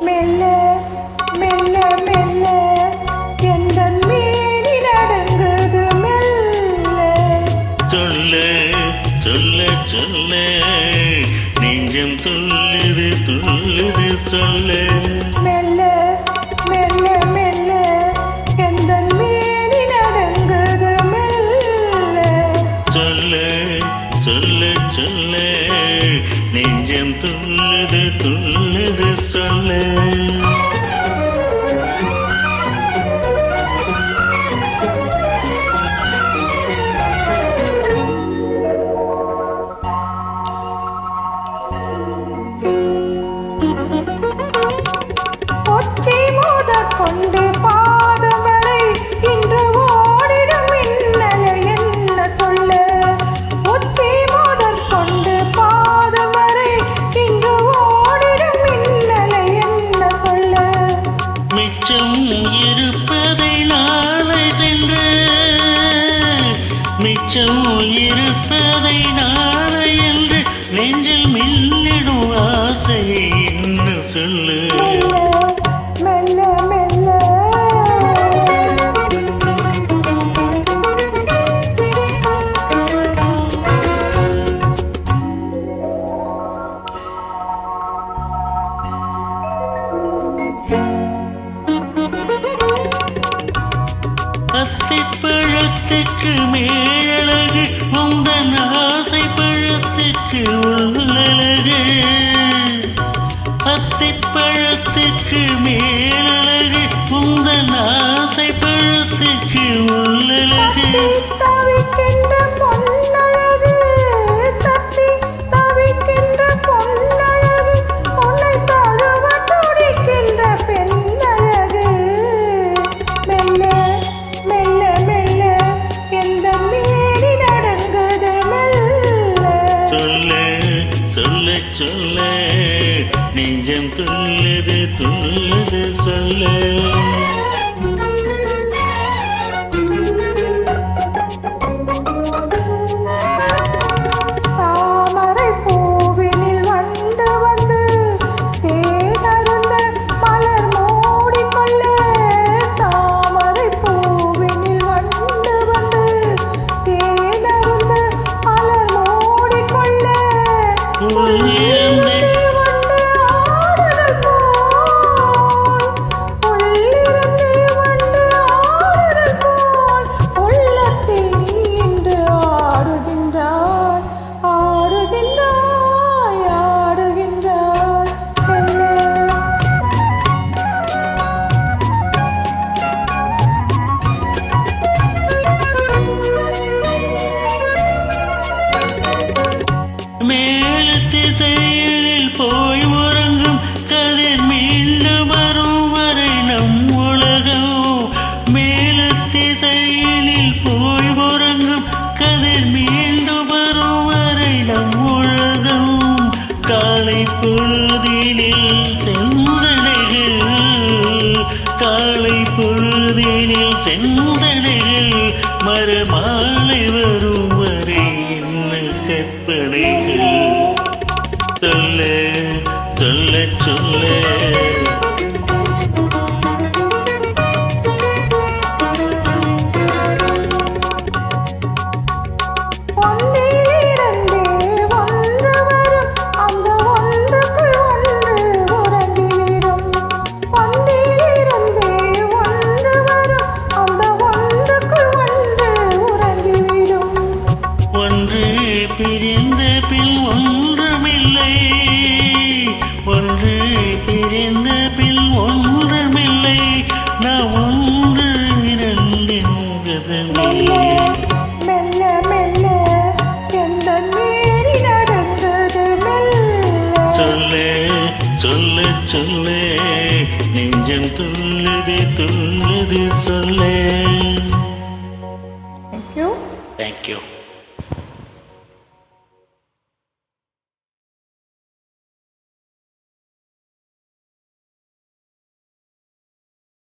மெல்ல மெல்ல மெல்ல எந்தன் மேனி நடங்குது மெல்ல. சொல்ல சொல்ல சொல்ல நெஞ்சம் துள்ளுது துள்ளுது சொல்ல. மெல்ல மெல்ல மெல்ல எந்தன் மேனி நடங்குது மெல்ல. சொல்ல சொல்ல சொல்ல நெஞ்சம் துள்ளுது துள்ளுது சொல்ல. ஒற்றை மோதற்கொண்டு பாதம் வரை இன்று ஓடிடும் மின்னலை என்ன சொல்ல. ஒற்றை மோதற்கொண்டு பாதம் வரை இன்று ஓடிடும் மின்னலை என்ன சொல்ல. மிச்சம் இருப்பதை நாளை சென்று மிச்சம் இருப்பதை நாளை என்று நெஞ்சில் மில்லிடும் ஆசையை இன்னும் சொல்லு. மெல்ல மெல்ல அத்திப்பழத்துக்கு மேலழகு உந்தன் ஆசை பழத்துக்கு உள்ளழகு. அத்திப்பழத்துக்கு மேலழகு உந்தன் ஆசை பழத்துக்கு உள்ளழகு. தவிக்கின்ற பொன்னழகு தத்தி தவிக்கின்ற பொன்னழகு உன்னை தழுவ துடிக்கின்ற பெண்ணழகு. மெல்ல மெல்ல மெல்ல எந்த மேனி நடங்குது மெல்ல. சொல்ல சொல்ல சொல்ல நெஞ்சம் துள்ளுது துள்ளுது சொல்ல. தாமரை பூவினில் வண்டு வந்து தேனருந்த மலர் மூடிக்கொள்ள. தாமரை பூவினில் வண்டு வந்து தேனருந்த மலர் மூடிக்கொள்ள. உள்ளிருந்தே வண்டு ஆடுதல் போல் உள்ளிருந்தே வண்டு ஆடுதல் போல் உள்ளத்தில் நீ இன்று ஆடுகின்றாய் ஆடுகின்றாய் ஆடுகின்றாய். மேலத்திசையில் போய் உறங்கும் கதிர் மீண்டும் வரும் வரை நம் உலகம். மேலத்திசையில் போய் உறங்கும் கதிர் மீண்டும் வரும் வரை நம் உலகம். காலை பொழுதினில் செந்தனைகள் காலை பொழுதினில் செந்தனைகள் மரமாலை வரும் வரை என்ன கற்பனைகள். சொல்ல சொல்ல சொல்ல ஒன்றிலிருந்தே ஒன்று வரும் அந்த ஒன்றுக்குள் ஒன்று உறங்கிவிடும். ஒன்றிலிருந்தே ஒன்று வரும் அந்த ஒன்றுக்குள் ஒன்று உறங்கிவிடும். ஒன்று பிரிந்த பின் ஒன்றுமில்லை. ஒன்று பிரிந்த பின் ஒன்றுமில்லை. நான் ஒன்று இரண்டென்பதே. மெல்ல மெல்ல எந்தன் மேனி நடந்தது மெல்ல. சொல்ல சொல்ல சொல்ல நெஞ்சம் துள்ளுது துள்ளுது சொல்ல. Thank you. Thank you.